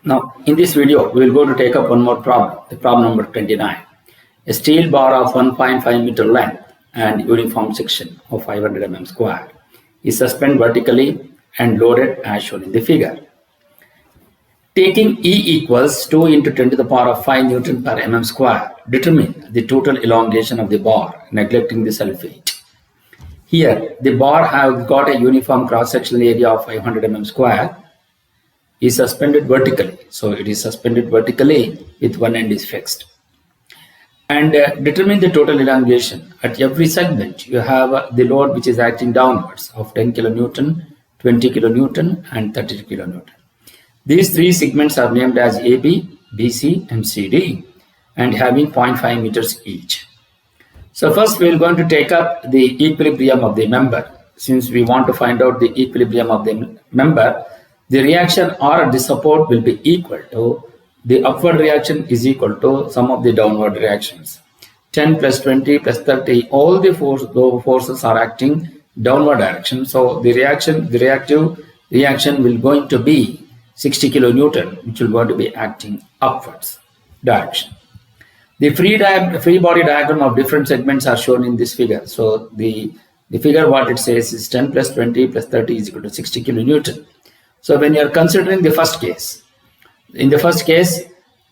Now, in this video, we will go to take up one more problem, the problem number 29. A steel bar of 1.5 meter length and uniform section of 500 mm square is suspended vertically and loaded as shown in the figure. Taking E equals 2 into 10 to the power of 5 Newton per mm square, determine the total elongation of the bar, neglecting the self-weight. Here, the bar has got a uniform cross-sectional area of 500 mm square, is suspended vertically. So it is suspended vertically with one end is fixed. And determine the total elongation. At every segment, you have the load which is acting downwards of 10 kilonewton, 20 kilonewton, and 30 kilonewton. These three segments are named as AB, BC, and CD, and having 0.5 meters each. So first we are going to take up the equilibrium of the member. Since we want to find out the equilibrium of the member, the reaction or the support will be equal to the upward reaction is equal to sum of the downward reactions. 10 plus 20 plus 30, all the forces are acting downward direction. So the reactive reaction will going to be 60 kilonewton, which will going to be acting upwards direction. The free body diagram of different segments are shown in this figure. So the figure what it says is 10 plus 20 plus 30 is equal to 60 kilonewton. So when you are considering the first case, in the first case,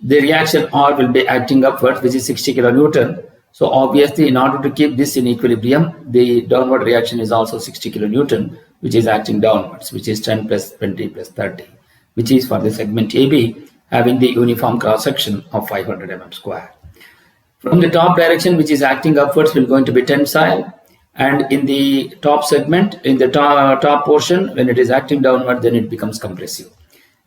the reaction R will be acting upwards, which is 60 kilonewton. So obviously, in order to keep this in equilibrium, the downward reaction is also 60 kilonewton, which is acting downwards, which is 10 plus 20 plus 30, which is for the segment AB, having the uniform cross-section of 500 mm square. From the top direction, which is acting upwards, will going to be tensile. And in the top segment, in the top portion, when it is acting downward, then it becomes compressive.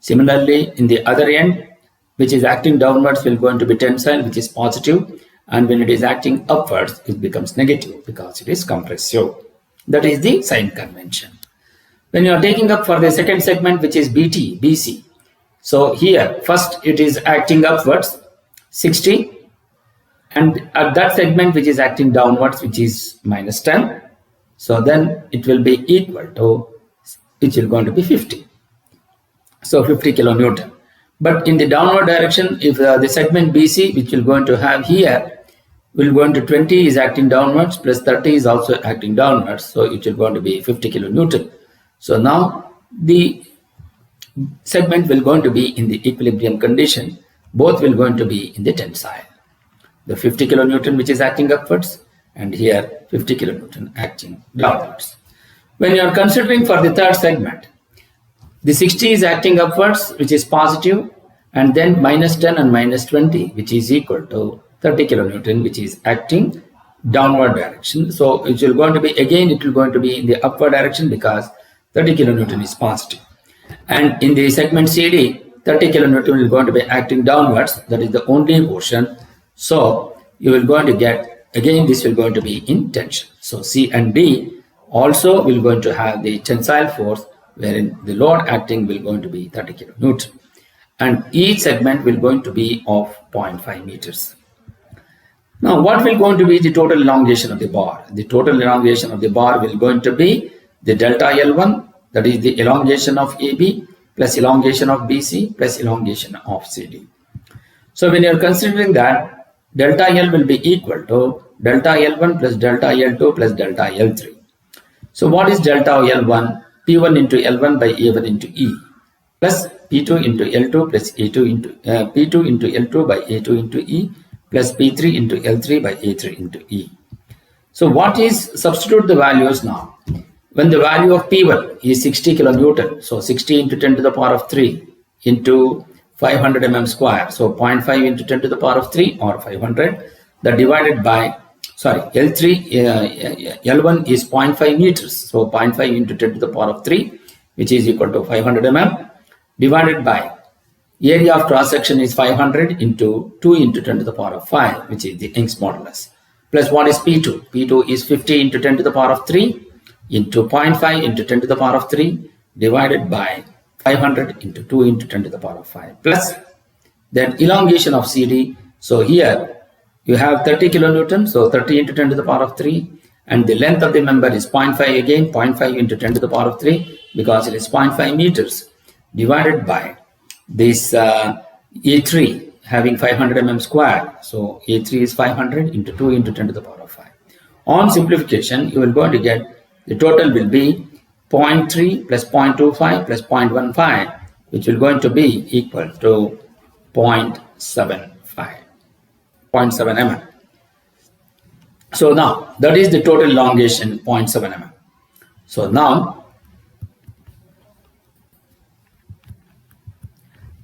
Similarly, in the other end, which is acting downwards, will going to be tensile, which is positive. And when it is acting upwards, it becomes negative because it is compressive. That is the sign convention. When you are taking up for the second segment, which is BC. So here, first it is acting upwards, 60. And at that segment which is acting downwards, which is minus 10, so then it will be equal to, which is going to be 50. So 50 kilonewton. But in the downward direction, if the segment BC, which will going to have here, will going to 20 is acting downwards, plus 30 is also acting downwards, so it will going to be 50 kilonewton. So now the segment will going to be in the equilibrium condition, both will going to be in the tensile. The 50 kilonewton which is acting upwards, and here 50 kilonewton acting downwards. When you are considering for the third segment, the 60 is acting upwards, which is positive, and then minus 10 and minus 20, which is equal to 30 kilonewton, which is acting downward direction. So it will going to be, again, it will going to be in the upward direction because 30 kilonewton is positive. And in the segment CD, 30 kilonewton will going to be acting downwards. That is the only portion. So you will going to get, again, this will going to be in tension. So C and D also will going to have the tensile force, wherein the load acting will going to be 30 kilonewton. And each segment will going to be of 0.5 meters. Now, what will going to be the total elongation of the bar? The total elongation of the bar will going to be the delta L1, that is the elongation of AB, plus elongation of BC, plus elongation of CD. So when you are considering that, delta L will be equal to delta L1 plus delta L2 plus delta L3. So what is delta L1? P1 into L1 by A1 into E plus P2 into L2 plus A2 into P2 into L2 by A2 into E plus P3 into L3 by A3 into E. So what is, substitute the values now. When the value of P1 is 60 kilonewton, so 60 into 10 to the power of 3 into 500 mm square, so 0.5 into 10 to the power of 3 or 500, that divided by, L1 is 0.5 meters, so 0.5 into 10 to the power of 3, which is equal to 500 mm, divided by area of cross section is 500 into 2 into 10 to the power of 5, which is the Young's modulus, plus what is P2? P2 is 50 into 10 to the power of 3 into 0.5 into 10 to the power of 3 divided by 500 into 2 into 10 to the power of 5 plus then elongation of CD. So here you have 30 kilonewton, so 30 into 10 to the power of 3, and the length of the member is 0.5 again, 0.5 into 10 to the power of 3 because it is 0.5 meters divided by this A3 having 500 mm square. So A3 is 500 into 2 into 10 to the power of 5. On simplification, you will going to get the total will be 0.3 plus 0.25 plus 0.15, which will going to be equal to 0.7 mm. So now that is the total elongation 0.7 mm. So now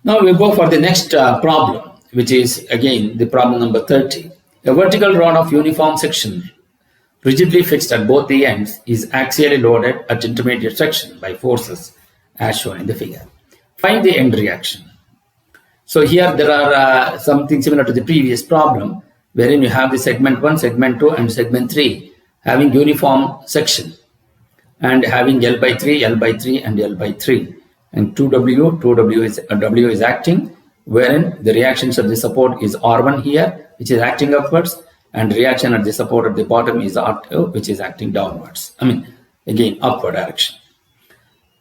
we'll go for the next problem, which is again the problem number 30. A vertical rod of uniform section rigidly fixed at both the ends is axially loaded at intermediate section by forces as shown in the figure. Find the end reaction. So here there are something similar to the previous problem, wherein you have the segment 1, segment 2 and segment 3 having uniform section and having L by 3, L by 3 and L by 3. And 2W is acting, wherein the reactions at the support is R1 here, which is acting upwards, and reaction at the support at the bottom is R2, which is acting downwards. Again, upward direction.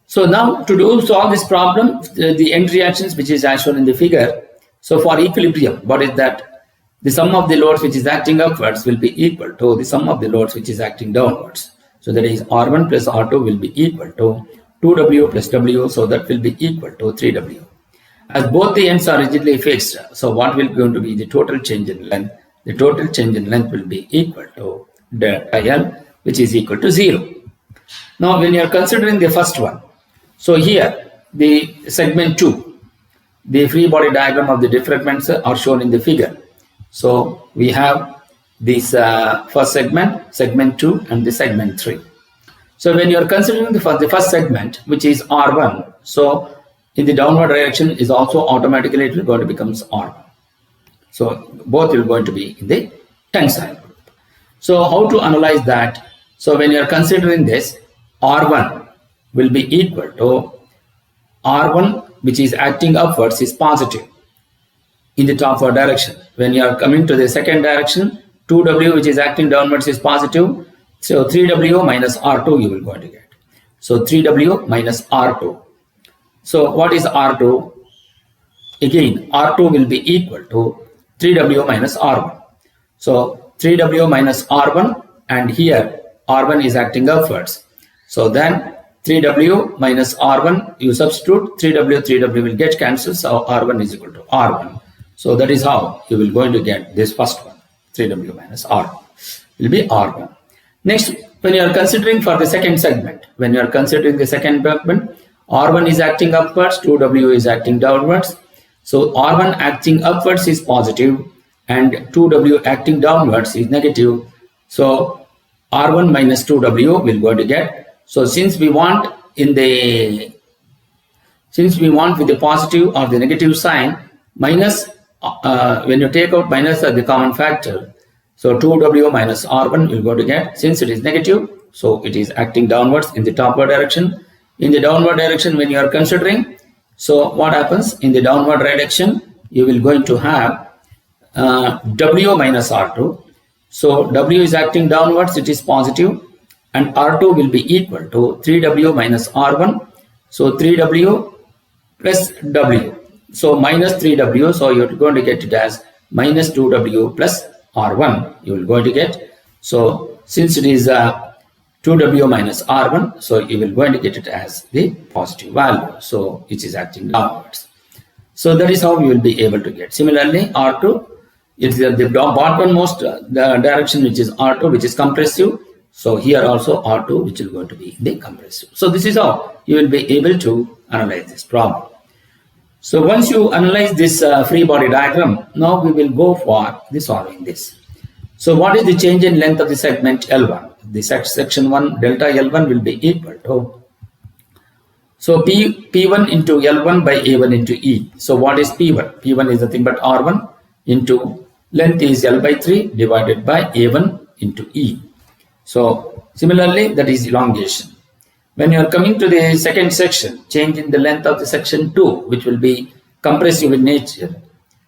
So now to solve this problem, the end reactions, which is as shown in the figure. So for equilibrium, what is that? The sum of the loads which is acting upwards will be equal to the sum of the loads which is acting downwards. So that is R1 plus R2 will be equal to 2W plus W, so that will be equal to 3W. As both the ends are rigidly fixed, so what will going to be the total change in length? The total change in length will be equal to delta L, which is equal to 0. Now when you are considering the first one, so here the segment 2, the free body diagram of the defragments are shown in the figure. So we have this first segment, segment 2 and the segment 3. So when you are considering the first segment, which is R1, so in the downward direction is also automatically it will going to becomes R1. So both will going to be in the tensile group. So how to analyze that? So when you are considering this, R1 will be equal to R1, which is acting upwards, is positive in the upward direction. When you are coming to the second direction, 2W, which is acting downwards, is positive. So 3W minus R2 you will going to get. So 3W minus R2. So what is R2? Again, R2 will be equal to 3W minus R1. So 3W minus R1, and here R1 is acting upwards. So then 3W minus R1, you substitute 3W will get cancelled. So R1 is equal to R1. So that is how you will going to get this first one. 3W minus R1 will be R1. Next, when you are considering for the second segment, R1 is acting upwards, 2W is acting downwards. So R1 acting upwards is positive and 2W acting downwards is negative. So R1 minus 2W will go to get. So since we want with the positive or the negative sign, minus when you take out minus the common factor, so 2W minus R1 will go to get. Since it is negative, so it is acting downwards in the upward direction. In the downward direction, when you are considering, so what happens in the downward direction, you will going to have W minus R2. So W is acting downwards, it is positive, and R2 will be equal to 3W minus R1. So 3W plus W. So minus 3W, so you're going to get it as minus 2W plus R1, you will going to get. So since it is 2W minus R1, so you will going to get it as the positive value, so it is acting downwards. So that is how you will be able to get. Similarly, R2, it's the bottommost the direction, which is R2, which is compressive. So here also R2, which will going to be the compressive. So this is how you will be able to analyze this problem. So once you analyze this free body diagram, now we will go for the solving this. So what is the change in length of the segment L1? The section 1 delta L1 will be equal to, so P1 into L1 by A1 into E. So what is P1? P1 is nothing but R1 into length is L by 3 divided by A1 into E. So similarly, that is elongation. When you are coming to the second section, change in the length of the section 2, which will be compressive in nature.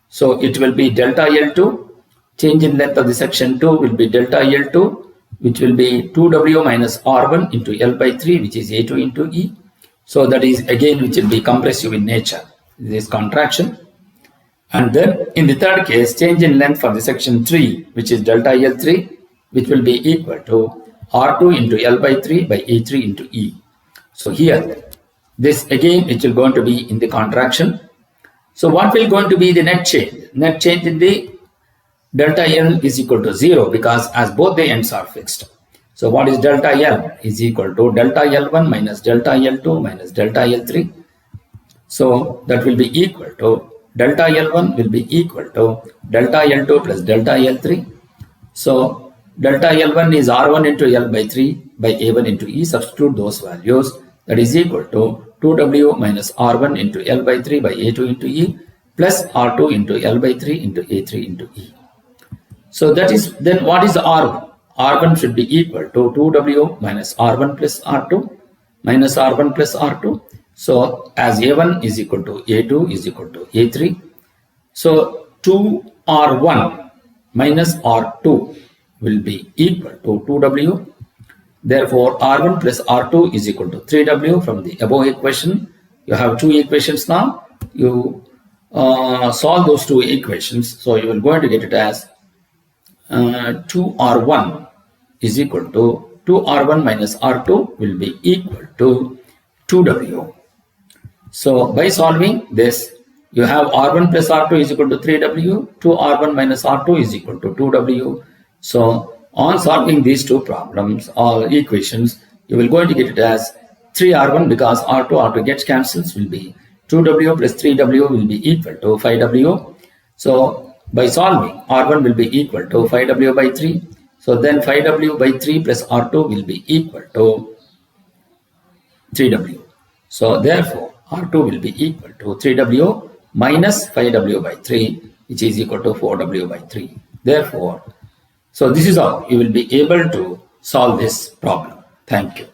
So it will be delta L2. Change in length of the section 2 will be delta L2, which will be 2W minus R1 into L by 3, which is A2 into E. So that is again, which will be compressive in nature. this contraction. And then in the third case, change in length for the section 3, which is delta L3, which will be equal to R2 into L by 3 by E3 into E. So here, this again, it will going to be in the contraction. So what will going to be the net change? Net change in the delta L is equal to 0 because as both the ends are fixed. So what is delta L is equal to delta L1 minus delta L2 minus delta L3. So that will be equal to delta L1 will be equal to delta L2 plus delta L3. So delta L1 is R1 into L by 3 by A1 into E. Substitute those values. That is equal to 2W minus R1 into L by 3 by A2 into E plus R2 into L by 3 into A3 into E. So that is, then what is R1? R1 should be equal to 2W minus R1 plus R2 minus R1 plus R2. So as A1 is equal to A2 is equal to A3. So 2R1 minus R2 will be equal to 2W. Therefore, R1 plus R2 is equal to 3W from the above equation. You have two equations now. You solve those two equations. So you will going to get it as 2R1 is equal to 2R1 minus R2 will be equal to 2W. So by solving this, you have R1 plus R2 is equal to 3W, 2R1 minus R2 is equal to 2W. So on solving these two problems or equations, you will going to get it as 3R1 because R2 gets cancels will be 2W plus 3W will be equal to 5W. So by solving, R1 will be equal to 5W by 3. So then 5W by 3 plus R2 will be equal to 3W. So therefore, R2 will be equal to 3W minus 5W by 3, which is equal to 4W by 3. Therefore, so this is how you will be able to solve this problem. Thank you.